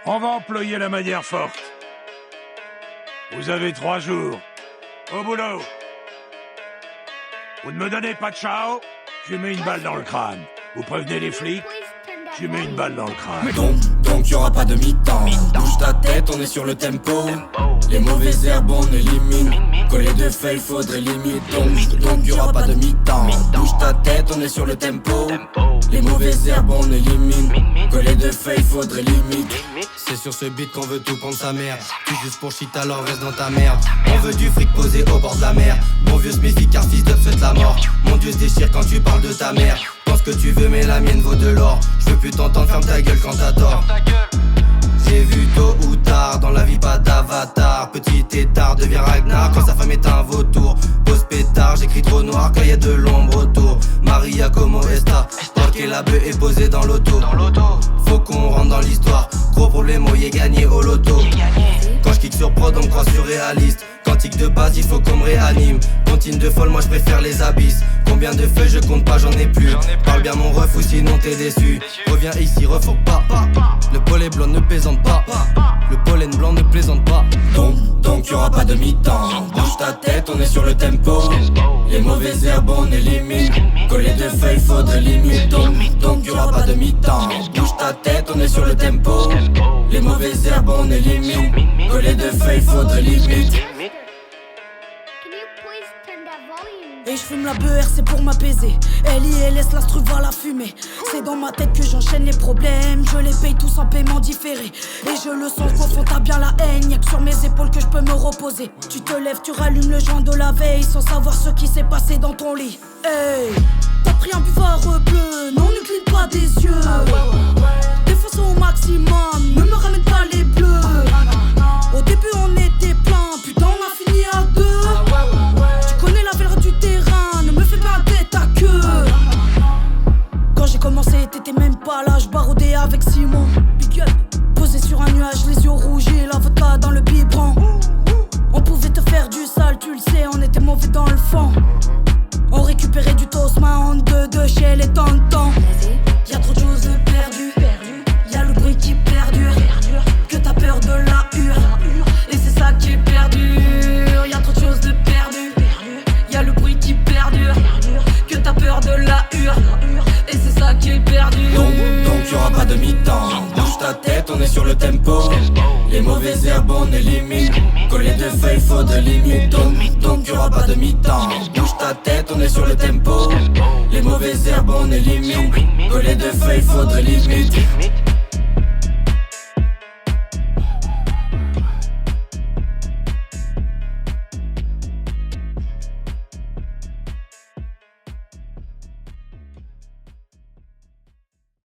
On va employer la manière forte. Vous avez 3 jours. Au boulot. Vous ne me donnez pas de ciao, je mets une balle dans le crâne. Vous prévenez les flics, je mets une balle dans le crâne. Donc y'aura pas de mi-temps. Bouge ta tête, on est sur le tempo. Les mauvaises herbes on élimine. Coller de feuilles faudrait limite. Donc y'aura pas de mi-temps. Bouge ta tête, on est sur le tempo. Les mauvaises herbes on élimine. Coller de feuilles faudrait limite. C'est sur ce beat qu'on veut tout prendre sa mère. Tu juste pour shit alors reste dans ta merde. On veut du fric posé au bord de la mer. Mon vieux Smithy car fils d'up souhaite la mort. Mon dieu se déchire quand tu parles de ta mère. Pense que tu veux mais la mienne vaut de l'or. Je veux plus t'entendre, ferme ta gueule quand t'as tort. J'ai vu tôt ou tard, dans la vie pas d'avatar. Petit tétard devient Ragnar quand sa femme est un vautour. Pose pétard, j'écris trop noir quand y a de l'ombre autour. Maria como esta, parquer la bœuf est posée dans l'auto. Faut qu'on rentre dans l'histoire, gros problème, oh, y est gagné au loto. Quand je kick sur prod, on me croit surréaliste. Quantique de base, il faut qu'on me réanime. Contine de folle, moi je préfère les abysses. Combien de feuilles je compte pas, j'en ai plus. Parle bien mon ref ou sinon t'es déçu. Reviens ici, refourque pas. Le pollen blanc ne plaisante pas. Le pollen blanc ne plaisante pas. Donc y'aura pas de mi-temps. Bouge ta tête, on est sur le tempo. Les mauvaises herbes on élimine. Coller de feuilles faudrait limite. Donc y'aura pas de mi-temps. Bouge ta tête, on est sur le tempo. Les mauvaises herbes on élimine. Coller de feuilles faudrait limite. Et je fume la beurre, c'est pour m'apaiser. Ellie et laisse l'instru va la fumer. C'est dans ma tête que j'enchaîne les problèmes. Je les paye tous en paiement différé. Et je le sens qu'au fond t'as bien la haine. Y'a que sur mes épaules que je peux me reposer. Tu te lèves, tu rallumes le joint de la veille sans savoir ce qui s'est passé dans ton lit. Hey, t'as pris un buvard bleu, non ne cligne pas des yeux. Défonce au maximum, ne me ramène pas les bleus. Au début on était plein, putain on a fini à 2. Tu connais la valeur du terrain, ne me fais pas bête ta queue. Quand j'ai commencé, t'étais même pas là, je baroudais avec Simon. Big up. Posé sur un nuage, les yeux rouges et la vodka dans le biberon. On pouvait te faire du sale, tu le sais, on était mauvais dans le fond. On récupérait du toast, main en deux chez les tontons. Y'a trop de choses perdues, y'a le bruit qui perdure. Que t'as peur de la hure, et c'est ça qui est perdu. Y'a trop de choses de perdues, y'a le bruit qui perdure. Que t'as peur de la hure, et c'est ça qui est perdu. Donc y'aura pas de mi-temps. Bouge ta tête, on est sur le tempo. Les mauvaises herbes on élimine. Coller de feuilles faudrait limite. Donc y'aura pas de mi-temps. Bouge ta tête, on est sur le tempo. Les mauvaises herbes on élimine. Coller de feuilles faudrait limite.